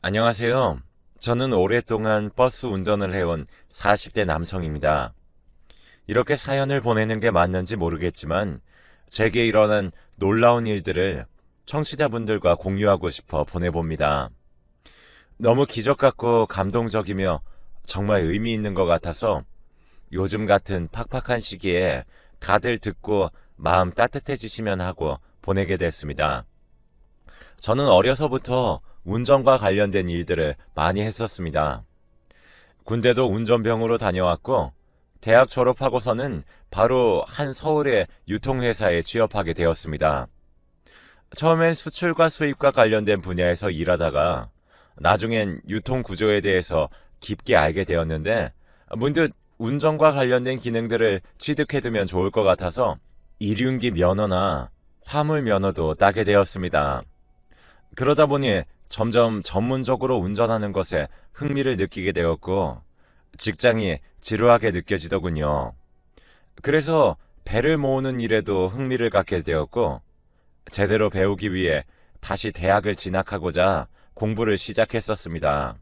안녕하세요. 저는 오랫동안 버스 운전을 해온 40대 남성입니다. 이렇게 사연을 보내는 게 맞는지 모르겠지만 제게 일어난 놀라운 일들을 청취자분들과 공유하고 싶어 보내봅니다. 너무 기적 같고 감동적이며 정말 의미 있는 것 같아서 요즘 같은 팍팍한 시기에 다들 듣고 마음 따뜻해지시면 하고 보내게 됐습니다. 저는 어려서부터 운전과 관련된 일들을 많이 했었습니다. 군대도 운전병으로 다녀왔고, 대학 졸업하고서는 바로 한 서울의 유통회사에 취업하게 되었습니다. 처음엔 수출과 수입과 관련된 분야에서 일하다가 나중엔 유통 구조에 대해서 깊게 알게 되었는데 문득 운전과 관련된 기능들을 취득해두면 좋을 것 같아서 일륜기 면허나 화물 면허도 따게 되었습니다. 그러다 보니 점점 전문적으로 운전하는 것에 흥미를 느끼게 되었고 직장이 지루하게 느껴지더군요. 그래서 배를 모으는 일에도 흥미를 갖게 되었고 제대로 배우기 위해 다시 대학을 진학하고자 공부를 시작했었습니다.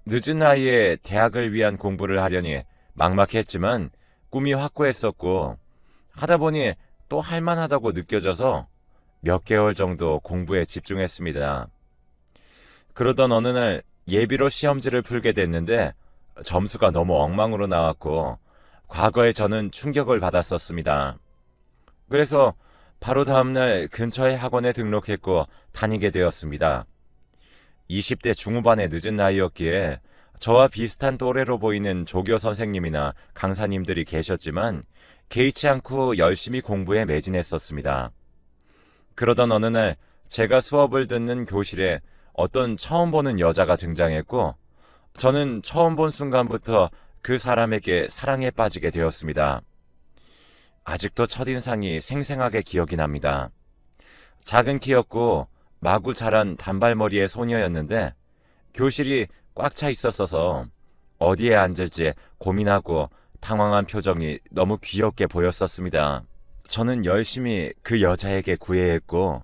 늦은 나이에 대학을 위한 공부를 하려니 막막했지만 꿈이 확고했었고 하다 보니 또 할만하다고 느껴져서 몇 개월 정도 공부에 집중했습니다. 그러던 어느 날 예비로 시험지를 풀게 됐는데 점수가 너무 엉망으로 나왔고 과거에 저는 충격을 받았었습니다. 그래서 바로 다음날 근처의 학원에 등록했고 다니게 되었습니다. 20대 중후반의 늦은 나이였기에 저와 비슷한 또래로 보이는 조교 선생님이나 강사님들이 계셨지만 개의치 않고 열심히 공부에 매진했었습니다. 그러던 어느 날 제가 수업을 듣는 교실에 어떤 처음 보는 여자가 등장했고 저는 처음 본 순간부터 그 사람에게 사랑에 빠지게 되었습니다. 아직도 첫인상이 생생하게 기억이 납니다. 작은 키였고 마구 자란 단발머리의 소녀였는데 교실이 꽉 차 있었어서 어디에 앉을지 고민하고 당황한 표정이 너무 귀엽게 보였었습니다. 저는 열심히 그 여자에게 구애했고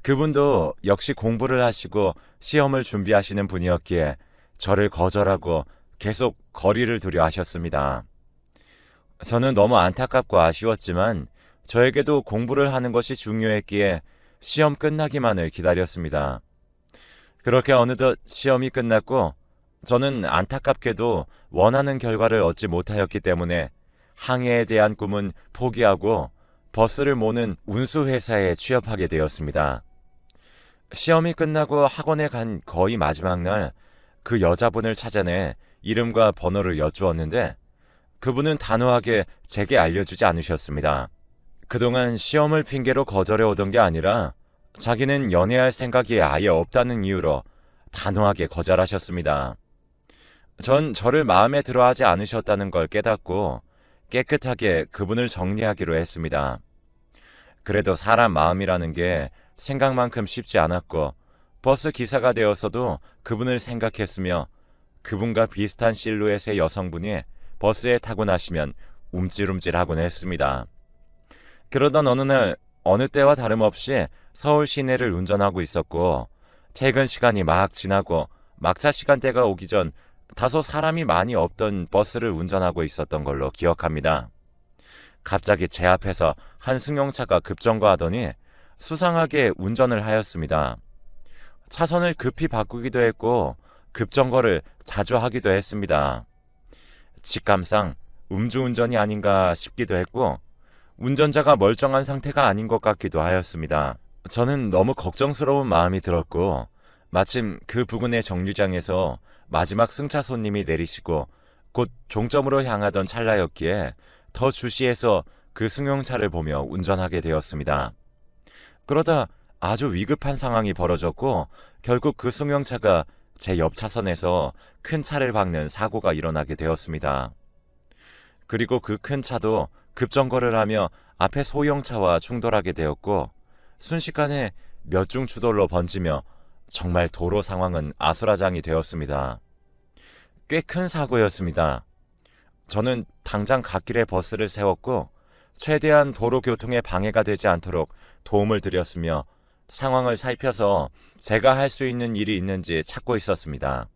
그분도 역시 공부를 하시고 시험을 준비하시는 분이었기에 저를 거절하고 계속 거리를 두려 하셨습니다. 저는 너무 안타깝고 아쉬웠지만 저에게도 공부를 하는 것이 중요했기에 시험 끝나기만을 기다렸습니다. 그렇게 어느덧 시험이 끝났고 저는 안타깝게도 원하는 결과를 얻지 못하였기 때문에 항해에 대한 꿈은 포기하고 버스를 모는 운수회사에 취업하게 되었습니다. 시험이 끝나고 학원에 간 거의 마지막 날 그 여자분을 찾아내 이름과 번호를 여쭈었는데 그분은 단호하게 제게 알려주지 않으셨습니다. 그동안 시험을 핑계로 거절해 오던 게 아니라 자기는 연애할 생각이 아예 없다는 이유로 단호하게 거절하셨습니다. 전 저를 마음에 들어하지 않으셨다는 걸 깨닫고 깨끗하게 그분을 정리하기로 했습니다. 그래도 사람 마음이라는 게 생각만큼 쉽지 않았고 버스 기사가 되어서도 그분을 생각했으며 그분과 비슷한 실루엣의 여성분이 버스에 타고 나시면 움찔움찔하곤 했습니다. 그러던 어느 날 어느 때와 다름없이 서울 시내를 운전하고 있었고 퇴근 시간이 막 지나고 막차 시간대가 오기 전 다소 사람이 많이 없던 버스를 운전하고 있었던 걸로 기억합니다. 갑자기 제 앞에서 한 승용차가 급정거하더니 수상하게 운전을 하였습니다. 차선을 급히 바꾸기도 했고 급정거를 자주 하기도 했습니다. 직감상 음주운전이 아닌가 싶기도 했고 운전자가 멀쩡한 상태가 아닌 것 같기도 하였습니다. 저는 너무 걱정스러운 마음이 들었고 마침 그 부근의 정류장에서 마지막 승차 손님이 내리시고 곧 종점으로 향하던 찰나였기에 더 주시해서 그 승용차를 보며 운전하게 되었습니다. 그러다 아주 위급한 상황이 벌어졌고 결국 그 승용차가 제 옆 차선에서 큰 차를 박는 사고가 일어나게 되었습니다. 그리고 그 큰 차도 급정거를 하며 앞에 소형차와 충돌하게 되었고 순식간에 몇 중 추돌로 번지며 정말 도로 상황은 아수라장이 되었습니다. 꽤 큰 사고였습니다. 저는 당장 갓길에 버스를 세웠고 최대한 도로 교통에 방해가 되지 않도록 도움을 드렸으며 상황을 살펴서 제가 할 수 있는 일이 있는지 찾고 있었습니다.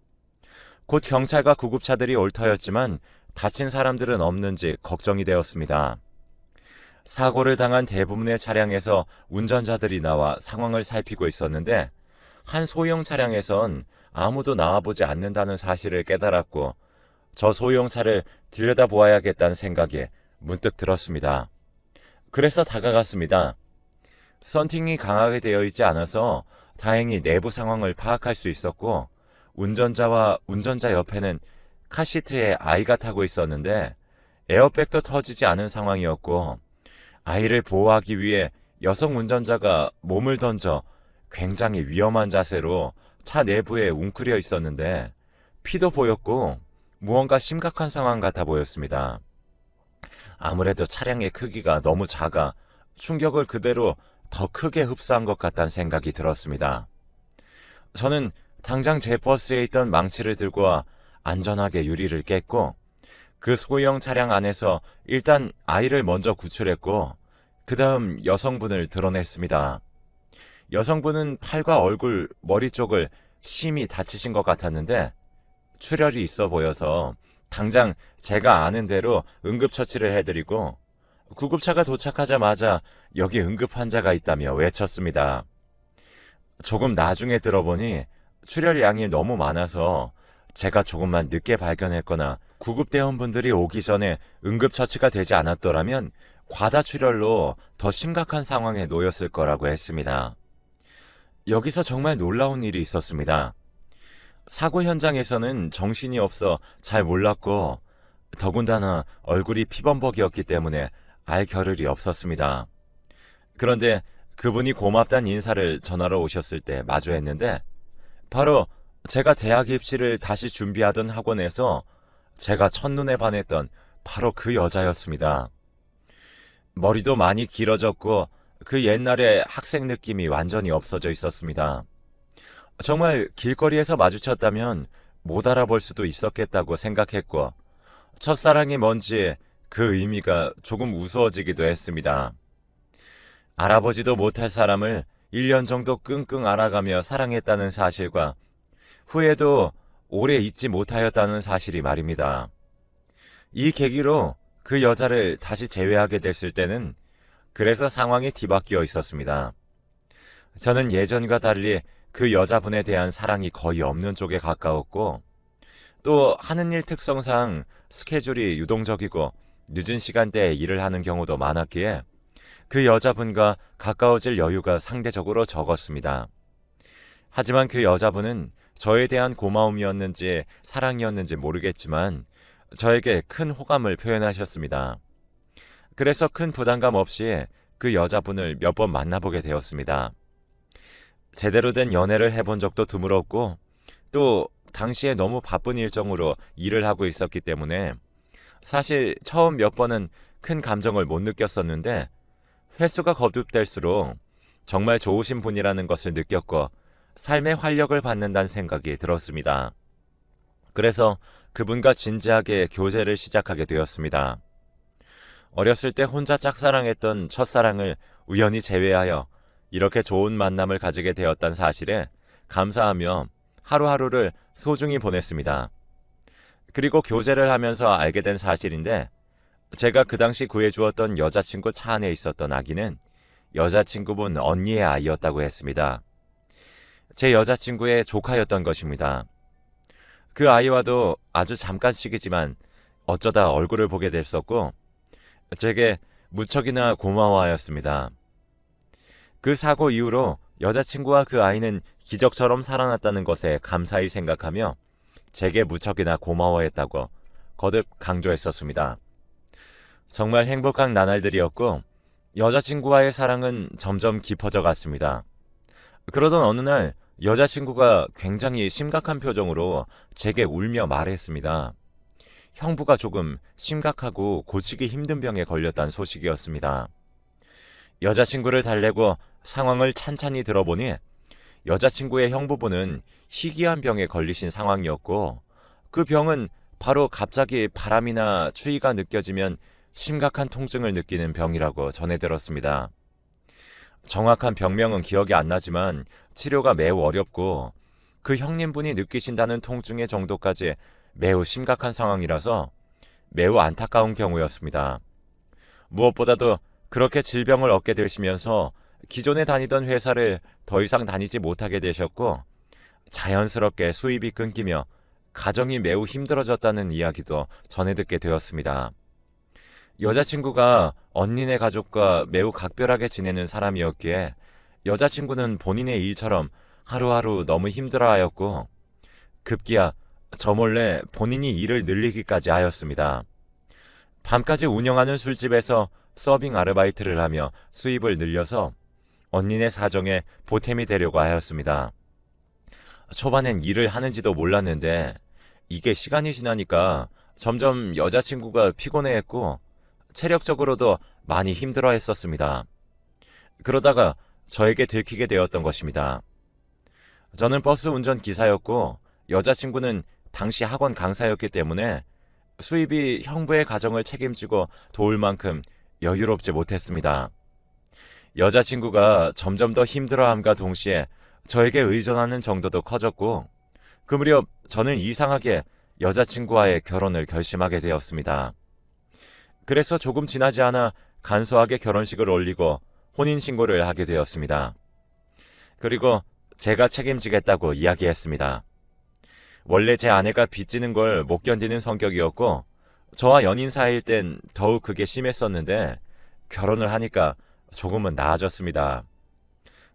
곧 경찰과 구급차들이 올 터였지만 다친 사람들은 없는지 걱정이 되었습니다. 사고를 당한 대부분의 차량에서 운전자들이 나와 상황을 살피고 있었는데 한 소형 차량에선 아무도 나와보지 않는다는 사실을 깨달았고 저 소형차를 들여다보아야겠다는 생각이 문득 들었습니다. 그래서 다가갔습니다. 썬팅이 강하게 되어 있지 않아서 다행히 내부 상황을 파악할 수 있었고 운전자와 운전자 옆에는 카시트에 아이가 타고 있었는데 에어백도 터지지 않은 상황이었고 아이를 보호하기 위해 여성 운전자가 몸을 던져 굉장히 위험한 자세로 차 내부에 웅크려 있었는데 피도 보였고 무언가 심각한 상황 같아 보였습니다. 아무래도 차량의 크기가 너무 작아 충격을 그대로 더 크게 흡수한 것 같다는 생각이 들었습니다. 저는 당장 제 버스에 있던 망치를 들고 와 안전하게 유리를 깼고 그 소형 차량 안에서 일단 아이를 먼저 구출했고 그 다음 여성분을 드러냈습니다. 여성분은 팔과 얼굴, 머리 쪽을 심히 다치신 것 같았는데 출혈이 있어 보여서 당장 제가 아는 대로 응급처치를 해드리고 구급차가 도착하자마자 여기 응급 환자가 있다며 외쳤습니다. 조금 나중에 들어보니 출혈량이 너무 많아서 제가 조금만 늦게 발견했거나 구급대원분들이 오기 전에 응급처치가 되지 않았더라면 과다출혈로 더 심각한 상황에 놓였을 거라고 했습니다. 여기서 정말 놀라운 일이 있었습니다. 사고 현장에서는 정신이 없어 잘 몰랐고 더군다나 얼굴이 피범벅이었기 때문에 알 겨를이 없었습니다. 그런데 그분이 고맙다는 인사를 전하러 오셨을 때 마주했는데 바로 제가 대학 입시를 다시 준비하던 학원에서 제가 첫눈에 반했던 바로 그 여자였습니다. 머리도 많이 길어졌고 그 옛날의 학생 느낌이 완전히 없어져 있었습니다. 정말 길거리에서 마주쳤다면 못 알아볼 수도 있었겠다고 생각했고 첫사랑이 뭔지 그 의미가 조금 우스워지기도 했습니다. 알아보지도 못할 사람을 1년 정도 끙끙 앓아가며 사랑했다는 사실과 후에도 오래 잊지 못하였다는 사실이 말입니다. 이 계기로 그 여자를 다시 재회하게 됐을 때는 그래서 상황이 뒤바뀌어 있었습니다. 저는 예전과 달리 그 여자분에 대한 사랑이 거의 없는 쪽에 가까웠고 또 하는 일 특성상 스케줄이 유동적이고 늦은 시간대에 일을 하는 경우도 많았기에 그 여자분과 가까워질 여유가 상대적으로 적었습니다. 하지만 그 여자분은 저에 대한 고마움이었는지 사랑이었는지 모르겠지만 저에게 큰 호감을 표현하셨습니다. 그래서 큰 부담감 없이 그 여자분을 몇 번 만나보게 되었습니다. 제대로 된 연애를 해본 적도 드물었고 또 당시에 너무 바쁜 일정으로 일을 하고 있었기 때문에 사실 처음 몇 번은 큰 감정을 못 느꼈었는데 횟수가 거듭될수록 정말 좋으신 분이라는 것을 느꼈고 삶의 활력을 받는다는 생각이 들었습니다. 그래서 그분과 진지하게 교제를 시작하게 되었습니다. 어렸을 때 혼자 짝사랑했던 첫사랑을 우연히 제외하여 이렇게 좋은 만남을 가지게 되었다는 사실에 감사하며 하루하루를 소중히 보냈습니다. 그리고 교제를 하면서 알게 된 사실인데 제가 그 당시 구해주었던 여자친구 차 안에 있었던 아기는 여자친구분 언니의 아이였다고 했습니다. 제 여자친구의 조카였던 것입니다. 그 아이와도 아주 잠깐씩이지만 어쩌다 얼굴을 보게 됐었고 제게 무척이나 고마워하였습니다. 그 사고 이후로 여자친구와 그 아이는 기적처럼 살아났다는 것에 감사히 생각하며 제게 무척이나 고마워했다고 거듭 강조했었습니다. 정말 행복한 나날들이었고 여자친구와의 사랑은 점점 깊어져 갔습니다. 그러던 어느 날 여자친구가 굉장히 심각한 표정으로 제게 울며 말했습니다. 형부가 조금 심각하고 고치기 힘든 병에 걸렸다는 소식이었습니다. 여자친구를 달래고 상황을 찬찬히 들어보니 여자친구의 형부분은 희귀한 병에 걸리신 상황이었고 그 병은 바로 갑자기 바람이나 추위가 느껴지면 심각한 통증을 느끼는 병이라고 전해 들었습니다. 정확한 병명은 기억이 안 나지만 치료가 매우 어렵고 그 형님분이 느끼신다는 통증의 정도까지 매우 심각한 상황이라서 매우 안타까운 경우였습니다. 무엇보다도 그렇게 질병을 얻게 되시면서 기존에 다니던 회사를 더 이상 다니지 못하게 되셨고 자연스럽게 수입이 끊기며 가정이 매우 힘들어졌다는 이야기도 전해 듣게 되었습니다. 여자친구가 언니네 가족과 매우 각별하게 지내는 사람이었기에 여자친구는 본인의 일처럼 하루하루 너무 힘들어하였고 급기야 저 몰래 본인이 일을 늘리기까지 하였습니다. 밤까지 운영하는 술집에서 서빙 아르바이트를 하며 수입을 늘려서 언니네 사정에 보탬이 되려고 하였습니다. 초반엔 일을 하는지도 몰랐는데 이게 시간이 지나니까 점점 여자친구가 피곤해했고 체력적으로도 많이 힘들어 했었습니다. 그러다가 저에게 들키게 되었던 것입니다. 저는 버스 운전 기사였고 여자친구는 당시 학원 강사였기 때문에 수입이 형부의 가정을 책임지고 도울 만큼 여유롭지 못했습니다. 여자친구가 점점 더 힘들어함과 동시에 저에게 의존하는 정도도 커졌고 그 무렵 저는 이상하게 여자친구와의 결혼을 결심하게 되었습니다. 그래서 조금 지나지 않아 간소하게 결혼식을 올리고 혼인신고를 하게 되었습니다. 그리고 제가 책임지겠다고 이야기했습니다. 원래 제 아내가 빚지는 걸 못 견디는 성격이었고 저와 연인 사이일 땐 더욱 그게 심했었는데 결혼을 하니까 조금은 나아졌습니다.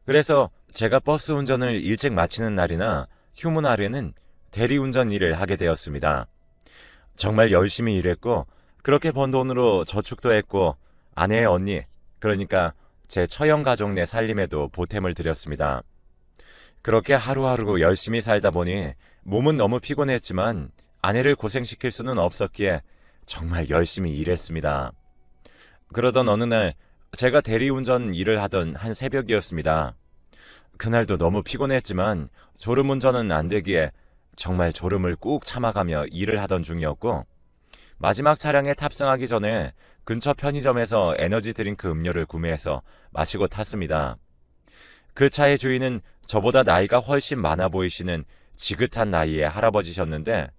그래서 제가 버스 운전을 일찍 마치는 날이나 휴무 날에는 대리운전 일을 하게 되었습니다. 정말 열심히 일했고 그렇게 번 돈으로 저축도 했고 아내의 언니, 그러니까 제 처형 가족 내 살림에도 보탬을 드렸습니다. 그렇게 하루하루 열심히 살다 보니 몸은 너무 피곤했지만 아내를 고생시킬 수는 없었기에 정말 열심히 일했습니다. 그러던 어느 날 제가 대리운전 일을 하던 한 새벽이었습니다. 그날도 너무 피곤했지만 졸음운전은 안 되기에 정말 졸음을 꾹 참아가며 일을 하던 중이었고 마지막 차량에 탑승하기 전에 근처 편의점에서 에너지 드링크 음료를 구매해서 마시고 탔습니다. 그 차의 주인은 저보다 나이가 훨씬 많아 보이시는 지긋한 나이의 할아버지셨는데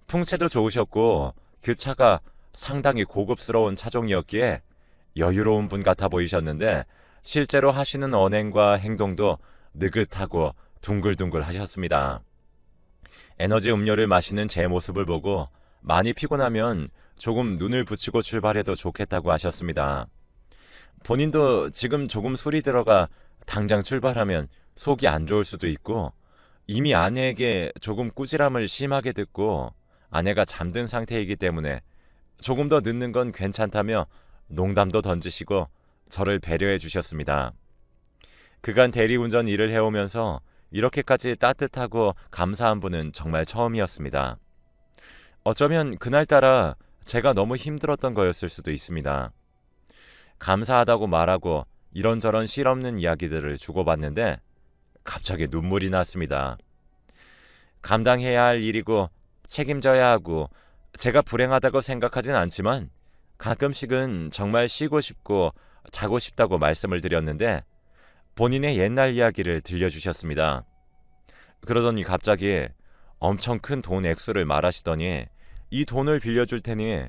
풍채도 좋으셨고 그 차가 상당히 고급스러운 차종이었기에 여유로운 분 같아 보이셨는데 실제로 하시는 언행과 행동도 느긋하고 둥글둥글 하셨습니다. 에너지 음료를 마시는 제 모습을 보고 많이 피곤하면 조금 눈을 붙이고 출발해도 좋겠다고 하셨습니다. 본인도 지금 조금 술이 들어가 당장 출발하면 속이 안 좋을 수도 있고 이미 아내에게 조금 꾸지람을 심하게 듣고 아내가 잠든 상태이기 때문에 조금 더 늦는 건 괜찮다며 농담도 던지시고 저를 배려해 주셨습니다. 그간 대리운전 일을 해오면서 이렇게까지 따뜻하고 감사한 분은 정말 처음이었습니다. 어쩌면 그날따라 제가 너무 힘들었던 거였을 수도 있습니다. 감사하다고 말하고 이런저런 실없는 이야기들을 주고받는데 갑자기 눈물이 났습니다. 감당해야 할 일이고 책임져야 하고 제가 불행하다고 생각하진 않지만 가끔씩은 정말 쉬고 싶고 자고 싶다고 말씀을 드렸는데 본인의 옛날 이야기를 들려주셨습니다. 그러더니 갑자기 엄청 큰 돈 액수를 말하시더니 이 돈을 빌려줄 테니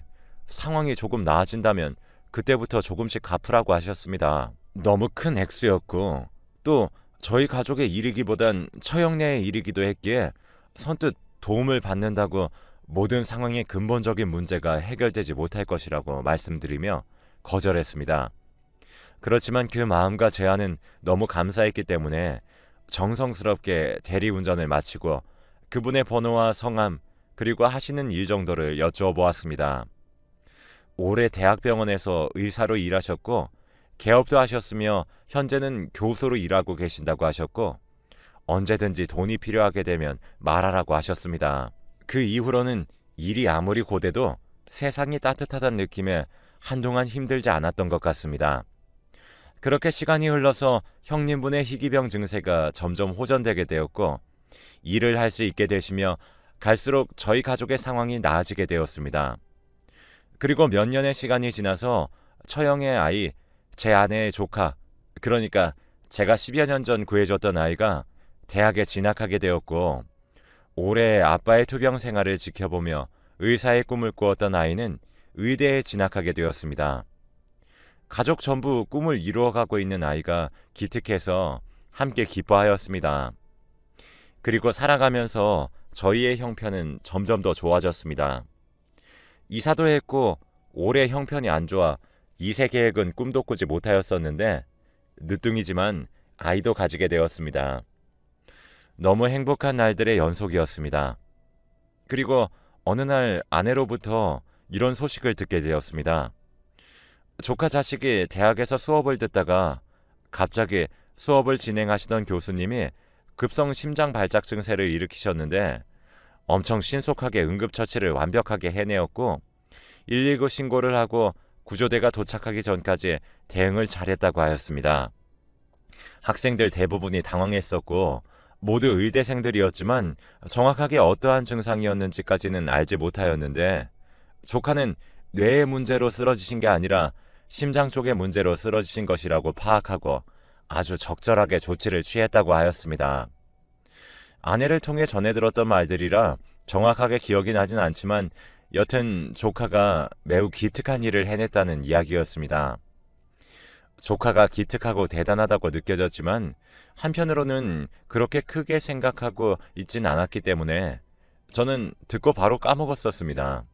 상황이 조금 나아진다면 그때부터 조금씩 갚으라고 하셨습니다. 너무 큰 액수였고 또 저희 가족의 일이기보단 처형내의 일이기도 했기에 선뜻 도움을 받는다고 모든 상황의 근본적인 문제가 해결되지 못할 것이라고 말씀드리며 거절했습니다. 그렇지만 그 마음과 제안은 너무 감사했기 때문에 정성스럽게 대리운전을 마치고 그분의 번호와 성함 그리고 하시는 일 정도를 여쭈어 보았습니다. 올해 대학병원에서 의사로 일하셨고 개업도 하셨으며 현재는 교수로 일하고 계신다고 하셨고 언제든지 돈이 필요하게 되면 말하라고 하셨습니다. 그 이후로는 일이 아무리 고돼도 세상이 따뜻하다는 느낌에 한동안 힘들지 않았던 것 같습니다. 그렇게 시간이 흘러서 형님분의 희귀병 증세가 점점 호전되게 되었고 일을 할 수 있게 되시며 갈수록 저희 가족의 상황이 나아지게 되었습니다. 그리고 몇 년의 시간이 지나서 처형의 아이, 제 아내의 조카, 그러니까 제가 10여 년 전 구해줬던 아이가 대학에 진학하게 되었고, 올해 아빠의 투병 생활을 지켜보며 의사의 꿈을 꾸었던 아이는 의대에 진학하게 되었습니다. 가족 전부 꿈을 이루어가고 있는 아이가 기특해서 함께 기뻐하였습니다. 그리고 살아가면서 저희의 형편은 점점 더 좋아졌습니다. 이사도 했고 올해 형편이 안 좋아 2세 계획은 꿈도 꾸지 못하였었는데 늦둥이지만 아이도 가지게 되었습니다. 너무 행복한 날들의 연속이었습니다. 그리고 어느 날 아내로부터 이런 소식을 듣게 되었습니다. 조카 자식이 대학에서 수업을 듣다가 갑자기 수업을 진행하시던 교수님이 급성 심장 발작 증세를 일으키셨는데 엄청 신속하게 응급처치를 완벽하게 해내었고 119 신고를 하고 구조대가 도착하기 전까지 대응을 잘했다고 하였습니다. 학생들 대부분이 당황했었고 모두 의대생들이었지만 정확하게 어떠한 증상이었는지까지는 알지 못하였는데 조카는 뇌의 문제로 쓰러지신 게 아니라 심장 쪽의 문제로 쓰러지신 것이라고 파악하고 아주 적절하게 조치를 취했다고 하였습니다. 아내를 통해 전해 들었던 말들이라 정확하게 기억이 나진 않지만 여튼 조카가 매우 기특한 일을 해냈다는 이야기였습니다. 조카가 기특하고 대단하다고 느껴졌지만 한편으로는 그렇게 크게 생각하고 있진 않았기 때문에 저는 듣고 바로 까먹었었습니다.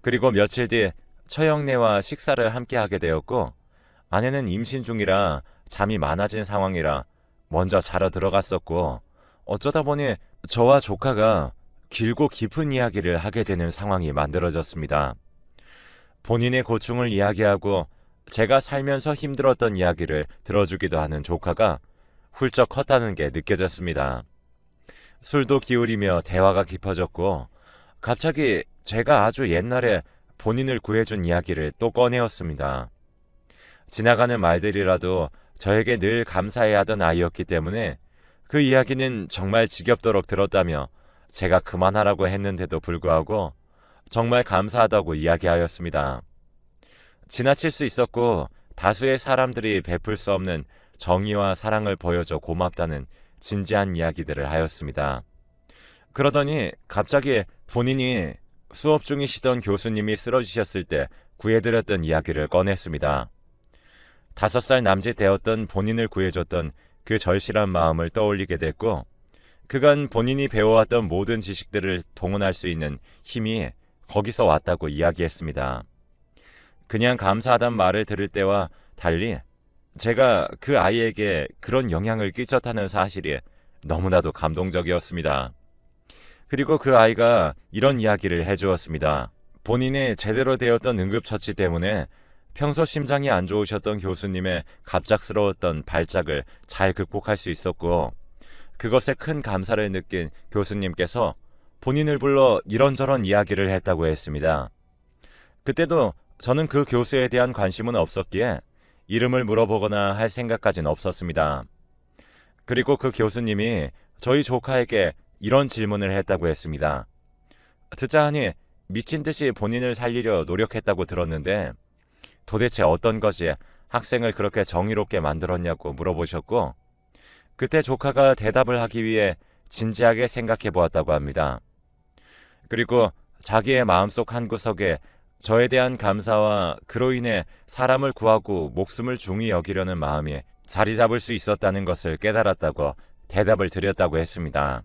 그리고 며칠 뒤 처형네와 식사를 함께 하게 되었고 아내는 임신 중이라 잠이 많아진 상황이라 먼저 자러 들어갔었고 어쩌다 보니 저와 조카가 길고 깊은 이야기를 하게 되는 상황이 만들어졌습니다. 본인의 고충을 이야기하고 제가 살면서 힘들었던 이야기를 들어주기도 하는 조카가 훌쩍 컸다는 게 느껴졌습니다. 술도 기울이며 대화가 깊어졌고 갑자기 제가 아주 옛날에 본인을 구해준 이야기를 또 꺼내었습니다. 지나가는 말들이라도 저에게 늘 감사해야 하던 아이였기 때문에 그 이야기는 정말 지겹도록 들었다며 제가 그만하라고 했는데도 불구하고 정말 감사하다고 이야기하였습니다. 지나칠 수 있었고 다수의 사람들이 베풀 수 없는 정의와 사랑을 보여줘 고맙다는 진지한 이야기들을 하였습니다. 그러더니 갑자기 본인이 수업 중이시던 교수님이 쓰러지셨을 때 구해드렸던 이야기를 꺼냈습니다. 5살 남짓 되었던 본인을 구해줬던 그 절실한 마음을 떠올리게 됐고 그간 본인이 배워왔던 모든 지식들을 동원할 수 있는 힘이 거기서 왔다고 이야기했습니다. 그냥 감사하단 말을 들을 때와 달리 제가 그 아이에게 그런 영향을 끼쳤다는 사실이 너무나도 감동적이었습니다. 그리고 그 아이가 이런 이야기를 해주었습니다. 본인이 제대로 되었던 응급처치 때문에 평소 심장이 안 좋으셨던 교수님의 갑작스러웠던 발작을 잘 극복할 수 있었고 그것에 큰 감사를 느낀 교수님께서 본인을 불러 이런저런 이야기를 했다고 했습니다. 그때도 저는 그 교수에 대한 관심은 없었기에 이름을 물어보거나 할 생각까지는 없었습니다. 그리고 그 교수님이 저희 조카에게 이런 질문을 했다고 했습니다. 듣자 하니 미친 듯이 본인을 살리려 노력했다고 들었는데 도대체 어떤 것이 학생을 그렇게 정의롭게 만들었냐고 물어보셨고 그때 조카가 대답을 하기 위해 진지하게 생각해 보았다고 합니다. 그리고 자기의 마음속 한구석에 저에 대한 감사와 그로 인해 사람을 구하고 목숨을 중히 여기려는 마음이 자리 잡을 수 있었다는 것을 깨달았다고 대답을 드렸다고 했습니다.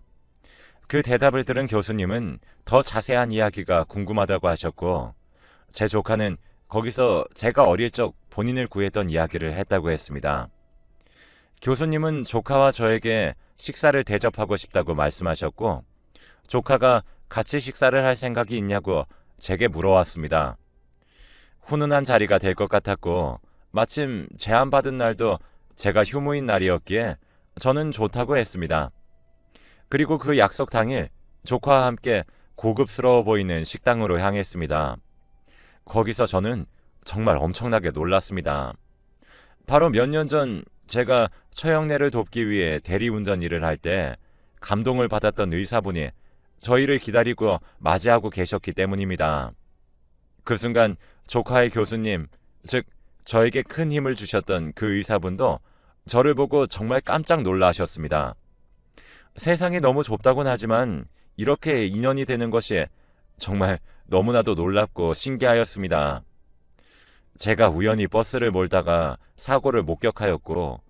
그 대답을 들은 교수님은 더 자세한 이야기가 궁금하다고 하셨고 제 조카는 거기서 제가 어릴 적 본인을 구했던 이야기를 했다고 했습니다. 교수님은 조카와 저에게 식사를 대접하고 싶다고 말씀하셨고 조카가 같이 식사를 할 생각이 있냐고 제게 물어왔습니다. 훈훈한 자리가 될 것 같았고 마침 제안받은 날도 제가 휴무인 날이었기에 저는 좋다고 했습니다. 그리고 그 약속 당일 조카와 함께 고급스러워 보이는 식당으로 향했습니다. 거기서 저는 정말 엄청나게 놀랐습니다. 바로 몇 년 전 제가 처형네를 돕기 위해 대리운전 일을 할 때 감동을 받았던 의사분이 저희를 기다리고 맞이하고 계셨기 때문입니다. 그 순간 조카의 교수님, 즉 저에게 큰 힘을 주셨던 그 의사분도 저를 보고 정말 깜짝 놀라셨습니다. 세상이 너무 좁다곤 하지만 이렇게 인연이 되는 것이 정말 너무나도 놀랍고 신기하였습니다. 제가 우연히 버스를 몰다가 사고를 목격하였고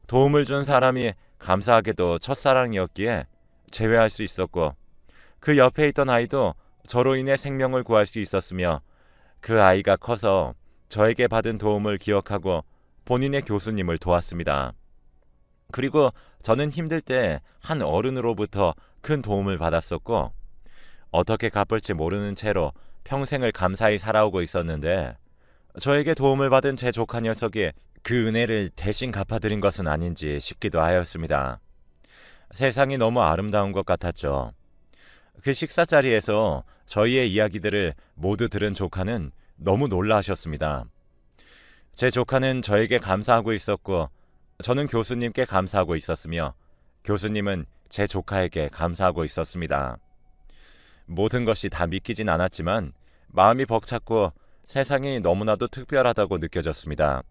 도움을 준 사람이 감사하게도 첫사랑이었기에 제외할 수 있었고 그 옆에 있던 아이도 저로 인해 생명을 구할 수 있었으며 그 아이가 커서 저에게 받은 도움을 기억하고 본인의 교수님을 도왔습니다. 그리고 저는 힘들 때 한 어른으로부터 큰 도움을 받았었고 어떻게 갚을지 모르는 채로 평생을 감사히 살아오고 있었는데 저에게 도움을 받은 제 조카 녀석이 그 은혜를 대신 갚아드린 것은 아닌지 싶기도 하였습니다. 세상이 너무 아름다운 것 같았죠. 그 식사 자리에서 저희의 이야기들을 모두 들은 조카는 너무 놀라하셨습니다. 제 조카는 저에게 감사하고 있었고 저는 교수님께 감사하고 있었으며 교수님은 제 조카에게 감사하고 있었습니다. 모든 것이 다 믿기진 않았지만 마음이 벅찼고 세상이 너무나도 특별하다고 느껴졌습니다.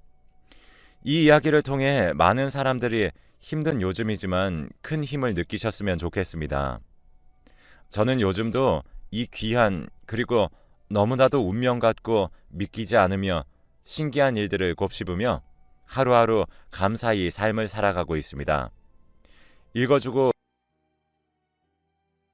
이 이야기를 통해 많은 사람들이 힘든 요즘이지만 큰 힘을 느끼셨으면 좋겠습니다. 저는 요즘도 이 귀한 그리고 너무나도 운명 같고 믿기지 않으며 신기한 일들을 곱씹으며 하루하루 감사히 삶을 살아가고 있습니다. 읽어주고